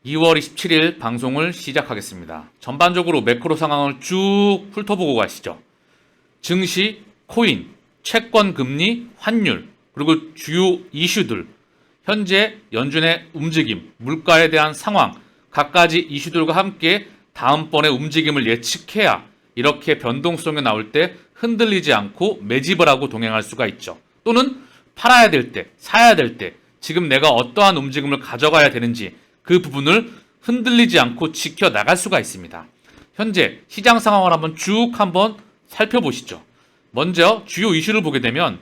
2월 27일 방송을 시작하겠습니다. 전반적으로 매크로 상황을 쭉 훑어보고 가시죠. 증시, 코인, 채권 금리, 환율, 그리고 주요 이슈들, 현재 연준의 움직임, 물가에 대한 상황, 각가지 이슈들과 함께 다음번의 움직임을 예측해야 이렇게 변동성이 나올 때 흔들리지 않고 매집을 하고 동행할 수가 있죠. 또는 팔아야 될 때, 사야 될 때, 지금 내가 어떠한 움직임을 가져가야 되는지 그 부분을 흔들리지 않고 지켜나갈 수가 있습니다. 현재 시장 상황을 한번 살펴보시죠. 먼저 주요 이슈를 보게 되면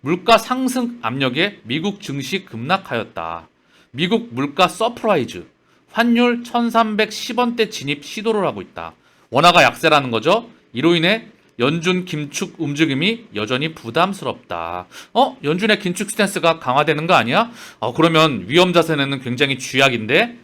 물가 상승 압력에 미국 증시 급락하였다. 미국 물가 서프라이즈, 환율 1310원대 진입 시도를 하고 있다. 원화가 약세라는 거죠. 이로 인해 연준 긴축 움직임이 여전히 부담스럽다. 연준의 긴축 스탠스가 강화되는 거 아니야? 그러면 위험 자산에는 굉장히 쥐약인데?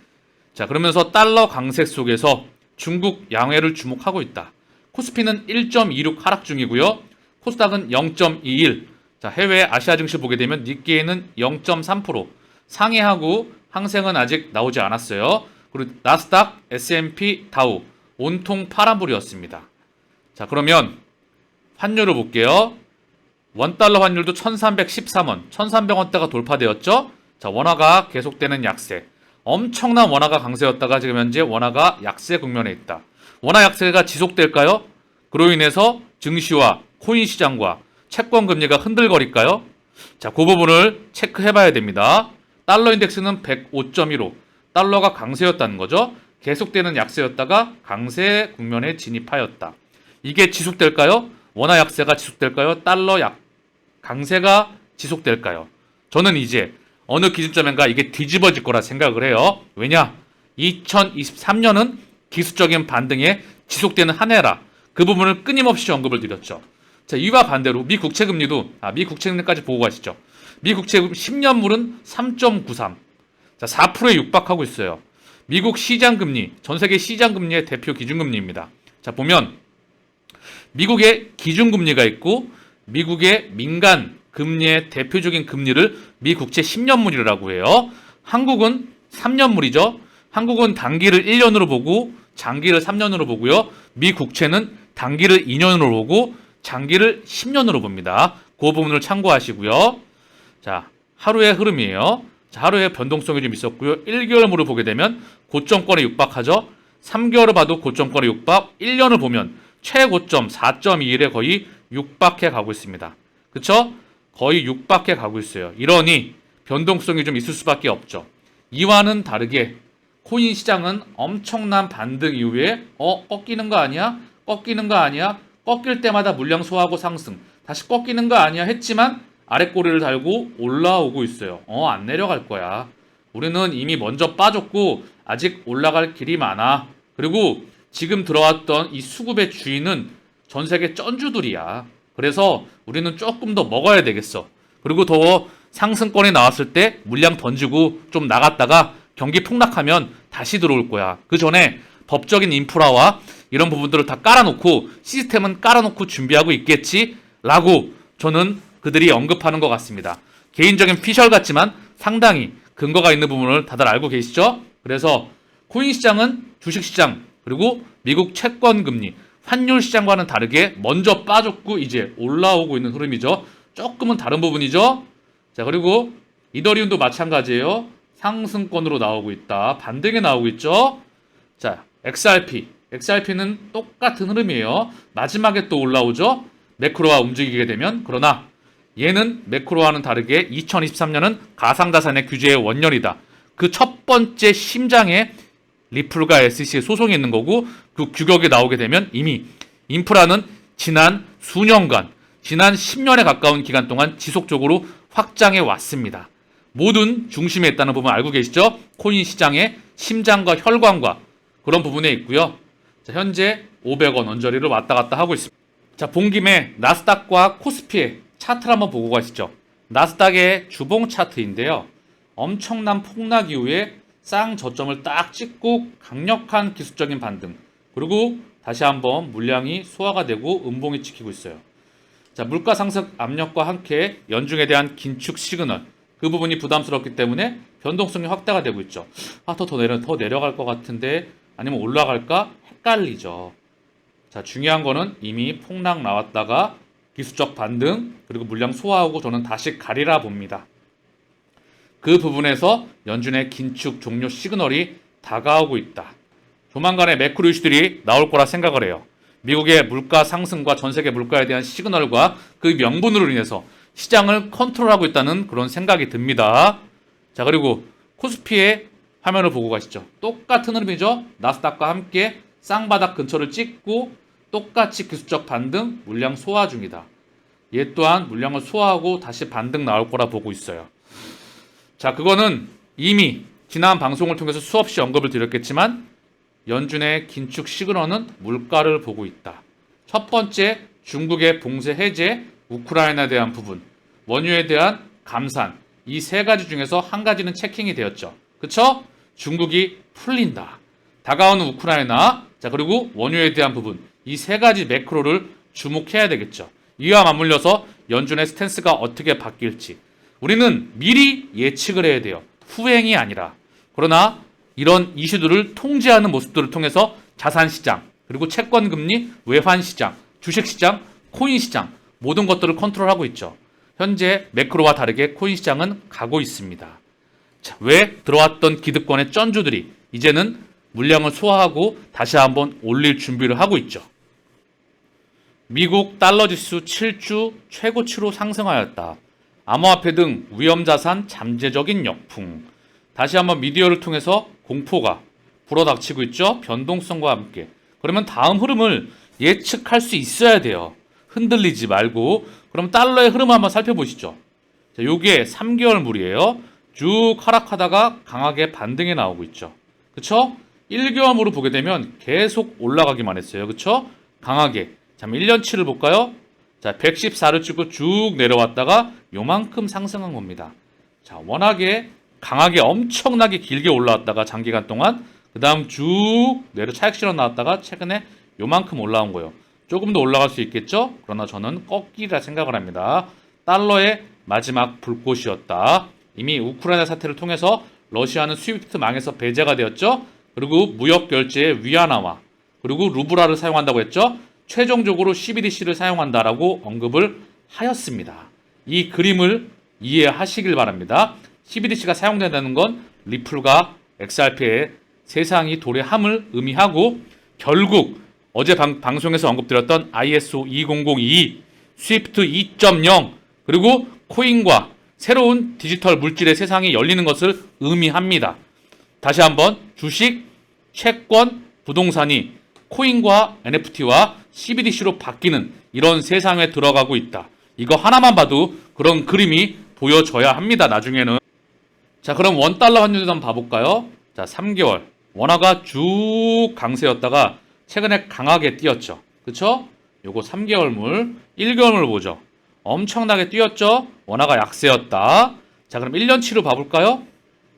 자, 그러면서 달러 강세 속에서 중국 양회를 주목하고 있다. 코스피는 1.26 하락 중이고요. 코스닥은 0.21. 자, 해외 아시아 증시 보게 되면 니케이는 0.3%, 상해하고 항생은 아직 나오지 않았어요. 그리고 나스닥, S&P, 다우 온통 파란불이었습니다. 자, 그러면 환율을 볼게요. 원달러 환율도 1313원, 1300원대가 돌파되었죠. 자, 원화가 계속되는 약세. 엄청난 원화가 강세였다가 지금 현재 원화가 약세 국면에 있다. 원화 약세가 지속될까요? 그로 인해서 증시와 코인 시장과 채권 금리가 흔들거릴까요? 자, 그 부분을 체크해봐야 됩니다. 달러 인덱스는 105.15, 달러가 강세였다는 거죠. 계속되는 약세였다가 강세 국면에 진입하였다. 이게 지속될까요? 원화 약세가 지속될까요? 강세가 지속될까요? 저는 이제 어느 기준점인가 이게 뒤집어질 거라 생각을 해요. 왜냐? 2023년은 기술적인 반등에 지속되는 한 해라. 그 부분을 끊임없이 언급을 드렸죠. 자, 이와 반대로 미 국채 금리도 미 국채 금리까지 보고 가시죠. 미 국채 10년물은 3.93. 자, 4%에 육박하고 있어요. 미국 시장 금리, 전 세계 시장 금리의 대표 기준 금리입니다. 자, 보면 미국의 기준 금리가 있고 미국의 민간 금리의 대표적인 금리를 미 국채 10년물이라고 해요. 한국은 3년물이죠. 한국은 단기를 1년으로 보고 장기를 3년으로 보고요. 미 국채는 단기를 2년으로 보고 장기를 10년으로 봅니다. 그 부분을 참고하시고요. 자, 하루의 흐름이에요. 자, 하루의 변동성이 좀 있었고요. 1개월물을 보게 되면 고점권에 육박하죠. 3개월을 봐도 고점권에 육박, 1년을 보면 최고점 4.21에 거의 육박해 가고 있습니다. 그쵸? 거의 육박해 가고 있어요. 이러니 변동성이 좀 있을 수밖에 없죠. 이와는 다르게 코인 시장은 엄청난 반등 이후에 꺾이는 거 아니야? 꺾이는 거 아니야? 꺾일 때마다 물량 소화하고 상승, 다시 꺾이는 거 아니야 했지만 아랫꼬리를 달고 올라오고 있어요. 안 내려갈 거야. 우리는 이미 먼저 빠졌고 아직 올라갈 길이 많아. 그리고 지금 들어왔던 이 수급의 주인은 전 세계 쩐주들이야. 그래서 우리는 조금 더 먹어야 되겠어. 그리고 더 상승권이 나왔을 때 물량 던지고 좀 나갔다가 경기 폭락하면 다시 들어올 거야. 그 전에 법적인 인프라와 이런 부분들을 다 깔아놓고 시스템은 깔아놓고 준비하고 있겠지 라고 저는 그들이 언급하는 것 같습니다. 개인적인 피셜 같지만 상당히 근거가 있는 부분을 다들 알고 계시죠? 그래서 코인 시장은 주식 시장 그리고 미국 채권 금리 환율 시장과는 다르게 먼저 빠졌고 이제 올라오고 있는 흐름이죠. 조금은 다른 부분이죠. 자, 그리고 이더리움도 마찬가지예요. 상승권으로 나오고 있다. 반등에 나오고 있죠. 자, XRP는 똑같은 흐름이에요. 마지막에 또 올라오죠. 매크로와 움직이게 되면. 그러나 얘는 매크로와는 다르게 2023년은 가상자산의 규제의 원년이다. 그 첫 번째 심장에 리플과 SEC의 소송이 있는 거고 그 규격이 나오게 되면 이미 인프라는 지난 수년간, 지난 10년에 가까운 기간 동안 지속적으로 확장해 왔습니다. 모든 중심에 있다는 부분 알고 계시죠? 코인 시장의 심장과 혈관과 그런 부분에 있고요. 자, 현재 500원 언저리를 왔다 갔다 하고 있습니다. 자, 본 김에 나스닥과 코스피의 차트를 한번 보고 가시죠. 나스닥의 주봉 차트인데요. 엄청난 폭락 이후에 쌍저점을 딱 찍고 강력한 기술적인 반등, 그리고 다시 한번 물량이 소화가 되고 음봉이 찍히고 있어요. 자, 물가 상승 압력과 함께 연중에 대한 긴축 시그널, 그 부분이 부담스럽기 때문에 변동성이 확대가 되고 있죠. 더 내려갈 것 같은데 아니면 올라갈까? 헷갈리죠. 자, 중요한 거는 이미 폭락 나왔다가 기술적 반등 그리고 물량 소화하고 저는 다시 가리라 봅니다. 그 부분에서 연준의 긴축 종료 시그널이 다가오고 있다. 조만간에 매크로 이슈들이 나올 거라 생각을 해요. 미국의 물가 상승과 전 세계 물가에 대한 시그널과 그 명분으로 인해서 시장을 컨트롤하고 있다는 그런 생각이 듭니다. 자, 그리고 코스피의 화면을 보고 가시죠. 똑같은 흐름이죠. 나스닥과 함께 쌍바닥 근처를 찍고 똑같이 기술적 반등, 물량 소화 중이다. 얘 또한 물량을 소화하고 다시 반등 나올 거라 보고 있어요. 자, 그거는 이미 지난 방송을 통해서 수없이 언급을 드렸겠지만 연준의 긴축 시그널은 물가를 보고 있다. 첫 번째, 중국의 봉쇄 해제, 우크라이나에 대한 부분, 원유에 대한 감산, 이 세 가지 중에서 한 가지는 체킹이 되었죠. 그쵸? 중국이 풀린다. 다가오는 우크라이나, 자, 그리고 원유에 대한 부분, 이 세 가지 매크로를 주목해야 되겠죠. 이와 맞물려서 연준의 스탠스가 어떻게 바뀔지 우리는 미리 예측을 해야 돼요. 후행이 아니라. 그러나 이런 이슈들을 통제하는 모습들을 통해서 자산시장, 그리고 채권금리, 외환시장, 주식시장, 코인시장 모든 것들을 컨트롤하고 있죠. 현재 매크로와 다르게 코인시장은 가고 있습니다. 자, 왜 들어왔던 기득권의 쩐주들이 이제는 물량을 소화하고 다시 한번 올릴 준비를 하고 있죠. 미국 달러지수 7주 최고치로 상승하였다. 암호화폐 등 위험자산 잠재적인 역풍. 다시 한번 미디어를 통해서 공포가 불어닥치고 있죠. 변동성과 함께. 그러면 다음 흐름을 예측할 수 있어야 돼요. 흔들리지 말고. 그럼 달러의 흐름을 한번 살펴보시죠. 자, 요게 3개월물이에요. 쭉 하락하다가 강하게 반등이 나오고 있죠. 그쵸? 1개월물을 보게 되면 계속 올라가기만 했어요. 그쵸? 강하게. 자, 1년치를 볼까요? 자, 114를 찍고 쭉 내려왔다가 요만큼 상승한 겁니다. 자, 워낙에 강하게 엄청나게 길게 올라왔다가 장기간 동안 그 다음 쭉 내려 차익 실현 나왔다가 최근에 요만큼 올라온 거예요. 조금 더 올라갈 수 있겠죠? 그러나 저는 꺾이라 생각을 합니다. 달러의 마지막 불꽃이었다. 이미 우크라이나 사태를 통해서 러시아는 스위프트 망해서 배제가 되었죠. 그리고 무역 결제에 위안화와 그리고 루브라를 사용한다고 했죠. 최종적으로 CBDC를 사용한다라고 언급을 하였습니다. 이 그림을 이해하시길 바랍니다. CBDC가 사용된다는 건 리플과 XRP의 세상이 도래함을 의미하고 결국 어제 방송에서 언급드렸던 ISO 20022, 스위프트 2.0 그리고 코인과 새로운 디지털 물질의 세상이 열리는 것을 의미합니다. 다시 한번 주식, 채권, 부동산이 코인과 NFT와 CBDC로 바뀌는 이런 세상에 들어가고 있다. 이거 하나만 봐도 그런 그림이 보여져야 합니다. 나중에는. 자, 그럼 원달러 환율도 한번 봐볼까요? 자, 3개월. 원화가 쭉 강세였다가 최근에 강하게 뛰었죠. 그쵸? 요거 3개월물, 1개월물 보죠. 엄청나게 뛰었죠? 원화가 약세였다. 자, 그럼 1년치로 봐볼까요?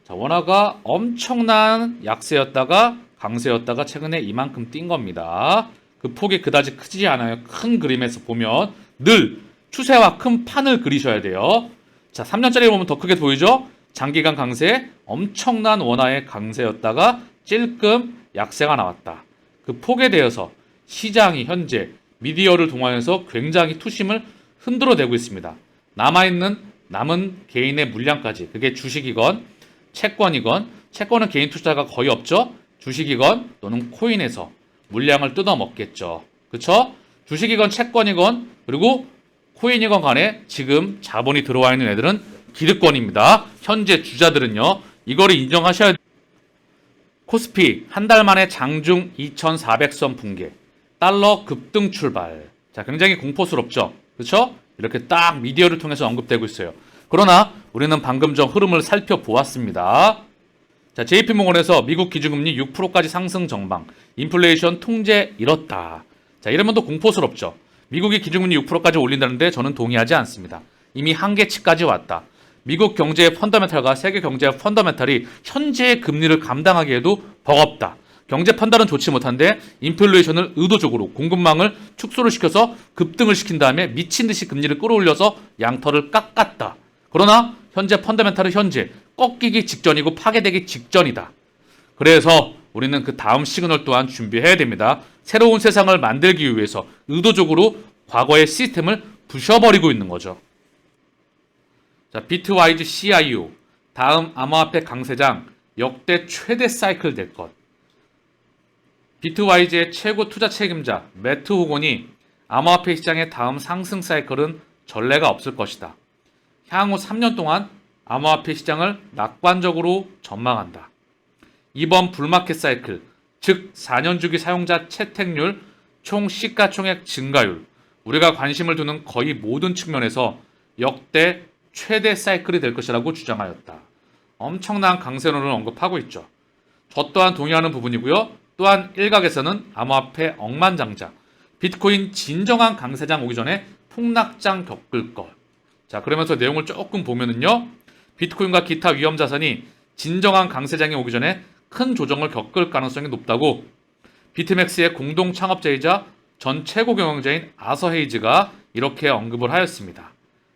자, 원화가 엄청난 약세였다가 강세였다가 최근에 이만큼 뛴 겁니다. 그 폭이 그다지 크지 않아요. 큰 그림에서 보면 늘 추세와 큰 판을 그리셔야 돼요. 자, 3년짜리 보면 더 크게 보이죠? 장기간 강세, 엄청난 원화의 강세였다가 찔끔 약세가 나왔다. 그 폭에 대해서 시장이 현재 미디어를 통하여서 굉장히 투심을 흔들어내고 있습니다. 남은 개인의 물량까지, 그게 주식이건 채권이건, 채권은 개인 투자가 거의 없죠. 주식이건 또는 코인에서 물량을 뜯어먹겠죠. 그쵸? 주식이건 채권이건 그리고 코인이건 간에 지금 자본이 들어와 있는 애들은 기득권입니다. 현재 주자들은요. 이거를 인정하셔야 돼요. 코스피 한 달 만에 장중 2400선 붕괴. 달러 급등 출발. 자, 굉장히 공포스럽죠. 그렇죠? 이렇게 딱 미디어를 통해서 언급되고 있어요. 그러나 우리는 방금 전 흐름을 살펴보았습니다. 자, JP모건에서 미국 기준금리 6%까지 상승 전망. 인플레이션 통제 이렇다. 자, 이러면 또 공포스럽죠. 미국이 기준금리 6%까지 올린다는데 저는 동의하지 않습니다. 이미 한계치까지 왔다. 미국 경제의 펀더멘탈과 세계 경제의 펀더멘탈이 현재의 금리를 감당하기에도 버겁다. 경제 판단은 좋지 못한데 인플레이션을 의도적으로 공급망을 축소를 시켜서 급등을 시킨 다음에 미친 듯이 금리를 끌어올려서 양털을 깎았다. 그러나 현재 펀더멘탈은 현재 꺾이기 직전이고 파괴되기 직전이다. 그래서 우리는 그 다음 시그널 또한 준비해야 됩니다. 새로운 세상을 만들기 위해서 의도적으로 과거의 시스템을 부셔버리고 있는 거죠. 자, 비트와이즈 CIO. 다음 암호화폐 강세장 역대 최대 사이클 될 것. 비트와이즈의 최고 투자 책임자 매트 호건이 암호화폐 시장의 다음 상승 사이클은 전례가 없을 것이다. 향후 3년 동안 암호화폐 시장을 낙관적으로 전망한다. 이번 불마켓 사이클, 즉 4년 주기 사용자 채택률, 총 시가총액 증가율, 우리가 관심을 두는 거의 모든 측면에서 역대 최대 사이클이 될 것이라고 주장하였다. 엄청난 강세론을 언급하고 있죠. 저 또한 동의하는 부분이고요. 또한 일각에서는 암호화폐 억만장자, 비트코인 진정한 강세장 오기 전에 폭락장 겪을 것. 자, 그러면서 내용을 조금 보면은요. 비트코인과 기타 위험 자산이 진정한 강세장이 오기 전에 큰 조정을 겪을 가능성이 높다고 비트맥스의 공동 창업자이자 전 최고 경영자인 아서 헤이즈가 이렇게 언급을 하였습니다.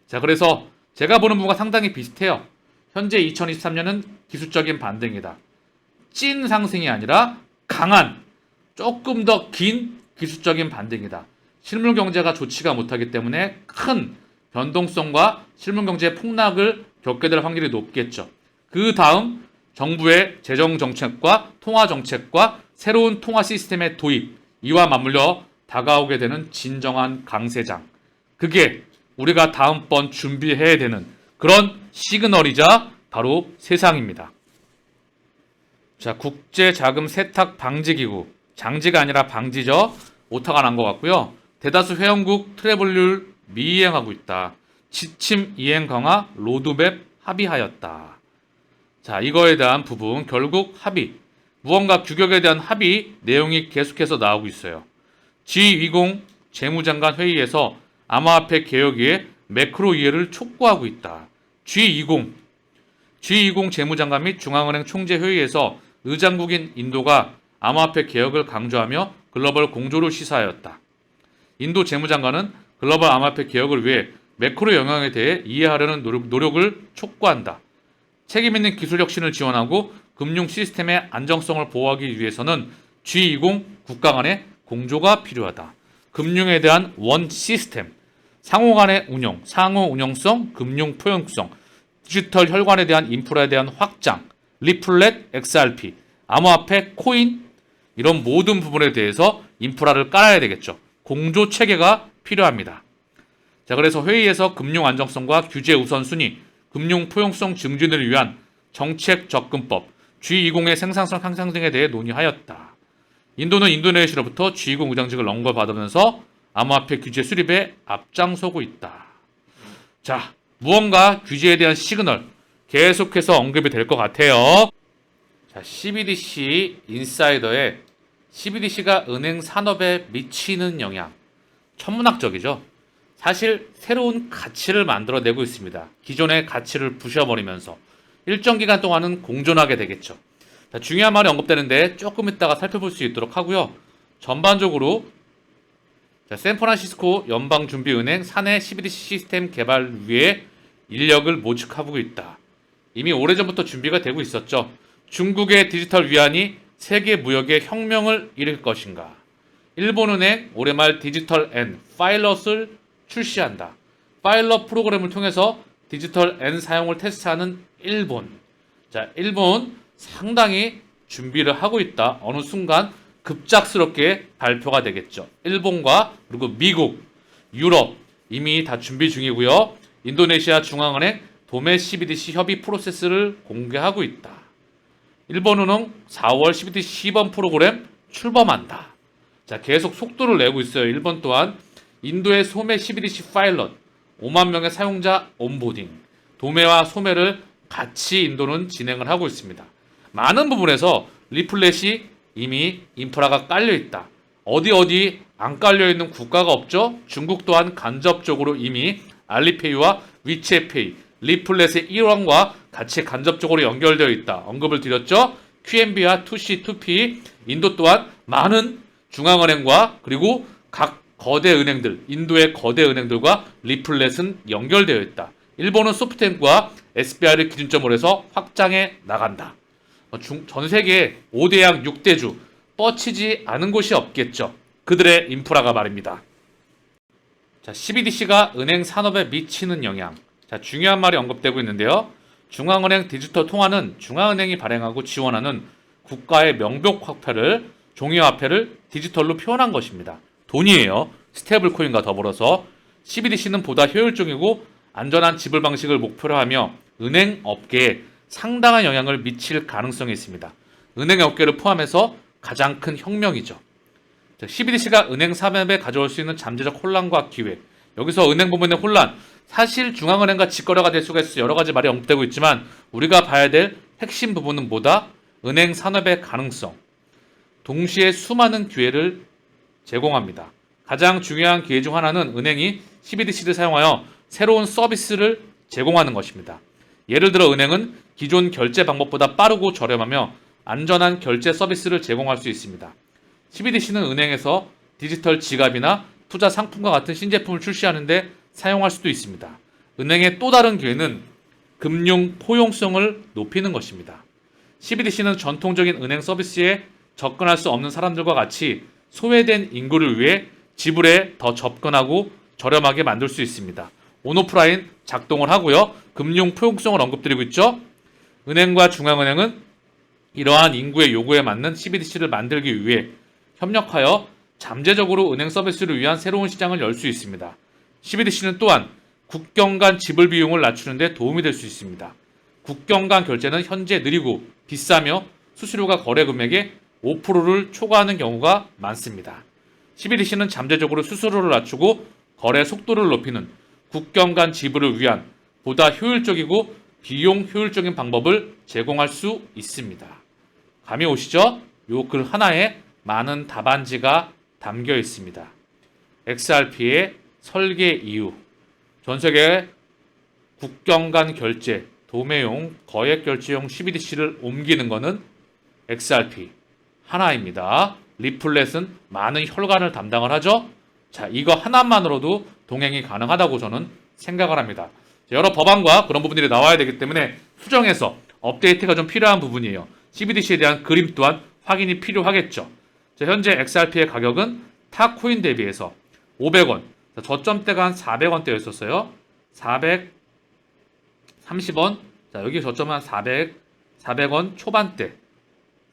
자, 그래서 제가 보는 부분과 상당히 비슷해요. 현재 2023년은 기술적인 반등이다. 찐 상승이 아니라 강한, 조금 더 긴 기술적인 반등이다. 실물 경제가 좋지가 못하기 때문에 큰 변동성과 실물 경제의 폭락을 겪게 될 확률이 높겠죠. 그 다음 정부의 재정 정책과 통화 정책과 새로운 통화 시스템의 도입, 이와 맞물려 다가오게 되는 진정한 강세장. 그게 우리가 다음번 준비해야 되는 그런 시그널이자 바로 세상입니다. 자, 국제자금 세탁 방지기구, 장지가 아니라 방지죠. 오타가 난 것 같고요. 대다수 회원국 트래블률 미이행하고 있다. 지침 이행 강화 로드맵 합의하였다. 자, 이거에 대한 부분 결국 합의, 무언가 규격에 대한 합의 내용이 계속해서 나오고 있어요. G20 재무장관 회의에서 암호화폐 개혁위에 매크로 이해를 촉구하고 있다. G20 재무장관 및 중앙은행 총재 회의에서 의장국인 인도가 암호화폐 개혁을 강조하며 글로벌 공조를 시사하였다. 인도 재무장관은 글로벌 암호화폐 개혁을 위해 매크로 영향에 대해 이해하려는 노력을 촉구한다. 책임있는 기술 혁신을 지원하고 금융 시스템의 안정성을 보호하기 위해서는 G20 국가 간의 공조가 필요하다. 금융에 대한 원 시스템, 상호 간의 운영, 상호 운영성, 금융 포용성, 디지털 혈관에 대한 인프라에 대한 확장, 리플렛, XRP, 암호화폐, 코인, 이런 모든 부분에 대해서 인프라를 깔아야 되겠죠. 공조 체계가 필요합니다. 자, 그래서 회의에서 금융 안정성과 규제 우선순위, 금융 포용성 증진을 위한 정책 접근법, G20의 생산성 향상 등에 대해 논의하였다. 인도는 인도네시아로부터 G20 의장직을 넘겨받으면서 암호화폐 규제 수립에 앞장서고 있다. 자, 무언가 규제에 대한 시그널 계속해서 언급이 될 것 같아요. 자, CBDC 인사이더의 CBDC가 은행 산업에 미치는 영향. 천문학적이죠. 사실 새로운 가치를 만들어내고 있습니다. 기존의 가치를 부셔버리면서 일정 기간 동안은 공존하게 되겠죠. 자, 중요한 말이 언급되는데 조금 이따가 살펴볼 수 있도록 하고요. 전반적으로 자, 샌프란시스코 연방준비은행 사내 CBDC 시스템 개발 위해 인력을 모집하고 있다. 이미 오래전부터 준비가 되고 있었죠. 중국의 디지털 위안이 세계 무역의 혁명을 일으킬 것인가. 일본은행 올해 말 디지털 N 파일럿을 출시한다. 파일럿 프로그램을 통해서 디지털 N 사용을 테스트하는 일본. 자, 일본 상당히 준비를 하고 있다. 어느 순간 급작스럽게 발표가 되겠죠. 일본과 그리고 미국, 유럽 이미 다 준비 중이고요. 인도네시아 중앙은행 도메 CBDC 협의 프로세스를 공개하고 있다. 일본은행 4월 CBDC 시범 프로그램 출범한다. 자, 계속 속도를 내고 있어요. 일본 또한 인도의 소매 CBDC 파일럿 5만 명의 사용자 온보딩, 도매와 소매를 같이 인도는 진행을 하고 있습니다. 많은 부분에서 리플렛이 이미 인프라가 깔려 있다. 어디 안 깔려 있는 국가가 없죠. 중국 또한 간접적으로 이미 알리페이와 위챗페이, 리플렛의 일원과 같이 간접적으로 연결되어 있다. 언급을 드렸죠. QNB와 2C, 2P, 인도 또한 많은 중앙은행과 그리고 각 거대 은행들, 인도의 거대 은행들과 리플렛은 연결되어 있다. 일본은 소프트뱅크와 SBI를 기준점으로 해서 확장해 나간다. 전 세계 5대양 6대주 뻗치지 않은 곳이 없겠죠. 그들의 인프라가 말입니다. 자, CBDC가 은행 산업에 미치는 영향. 자, 중요한 말이 언급되고 있는데요. 중앙은행 디지털 통화는 중앙은행이 발행하고 지원하는 국가의 명목 화폐를 종이화폐를 디지털로 표현한 것입니다. 돈이에요. 스테이블 코인과 더불어서 CBDC는 보다 효율적이고 안전한 지불 방식을 목표로 하며 은행 업계에 상당한 영향을 미칠 가능성이 있습니다. 은행 업계를 포함해서 가장 큰 혁명이죠. CBDC가 은행 산업에 가져올 수 있는 잠재적 혼란과 기회. 여기서 은행 부분의 혼란, 사실 중앙은행과 직거래가 될 수가 있어서 여러 가지 말이 언급되고 있지만 우리가 봐야 될 핵심 부분은 뭐다? 은행 산업의 가능성. 동시에 수많은 기회를 제공합니다. 가장 중요한 기회 중 하나는 은행이 CBDC를 사용하여 새로운 서비스를 제공하는 것입니다. 예를 들어 은행은 기존 결제 방법보다 빠르고 저렴하며 안전한 결제 서비스를 제공할 수 있습니다. CBDC는 은행에서 디지털 지갑이나 투자 상품과 같은 신제품을 출시하는데 사용할 수도 있습니다. 은행의 또 다른 기회는 금융 포용성을 높이는 것입니다. CBDC는 전통적인 은행 서비스에 접근할 수 없는 사람들과 같이 소외된 인구를 위해 지불에 더 접근하고 저렴하게 만들 수 있습니다. 온오프라인 작동을 하고요. 금융 포용성을 언급드리고 있죠. 은행과 중앙은행은 이러한 인구의 요구에 맞는 CBDC를 만들기 위해 협력하여 잠재적으로 은행 서비스를 위한 새로운 시장을 열 수 있습니다. CBDC는 또한 국경 간 지불 비용을 낮추는 데 도움이 될 수 있습니다. 국경 간 결제는 현재 느리고 비싸며 수수료가 거래 금액의 5%를 초과하는 경우가 많습니다. CBDC는 잠재적으로 수수료를 낮추고 거래 속도를 높이는 국경 간 지불을 위한 보다 효율적이고 비용 효율적인 방법을 제공할 수 있습니다. 감이 오시죠? 요 글 하나에 많은 답안지가 담겨 있습니다. XRP의 설계 이유, 전세계 국경 간 결제, 도매용, 거액 결제용 CBDC를 옮기는 것은 XRP 하나입니다. 리플렛은 많은 혈관을 담당을 하죠. 자, 이거 하나만으로도 동행이 가능하다고 저는 생각을 합니다. 여러 법안과 그런 부분들이 나와야 되기 때문에 수정해서 업데이트가 좀 필요한 부분이에요. CBDC에 대한 그림 또한 확인이 필요하겠죠. 자, 현재 XRP의 가격은 타 코인 대비해서 500원, 저점대가 한 400원대였었어요. 430원, 자, 여기 저점은 한 400원 초반대.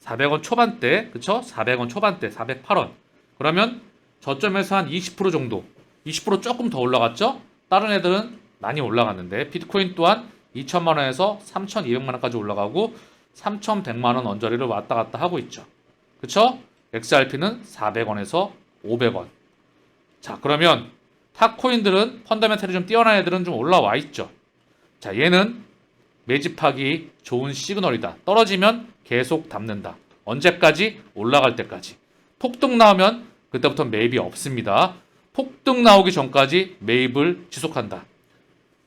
400원 초반대, 그쵸? 400원 초반대, 408원. 그러면 저점에서 한 20% 정도, 20% 조금 더 올라갔죠? 다른 애들은 많이 올라갔는데, 비트코인 또한 2천만 원에서 3,200만 원까지 올라가고 3,100만 원 언저리를 왔다 갔다 하고 있죠. 그쵸? XRP는 400원에서 500원. 자, 그러면 탑코인들은 펀더멘털이 좀 뛰어난 애들은 좀 올라와 있죠. 자, 얘는 매집하기 좋은 시그널이다. 떨어지면 계속 담는다. 언제까지? 올라갈 때까지. 폭등 나오면 그때부터 매입이 없습니다. 폭등 나오기 전까지 매입을 지속한다.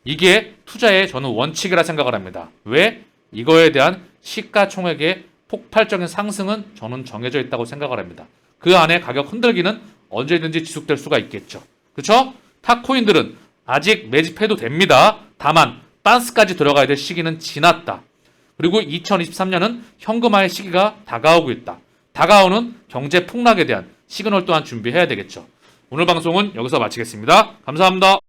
이게 투자의 저는 원칙이라 생각을 합니다. 왜? 이거에 대한 시가총액의 폭발적인 상승은 저는 정해져 있다고 생각을 합니다. 그 안에 가격 흔들기는 언제든지 지속될 수가 있겠죠. 그렇죠? 탑코인들은 아직 매집해도 됩니다. 다만 반스까지 들어가야 될 시기는 지났다. 그리고 2023년은 현금화의 시기가 다가오고 있다. 다가오는 경제 폭락에 대한 시그널 또한 준비해야 되겠죠. 오늘 방송은 여기서 마치겠습니다. 감사합니다.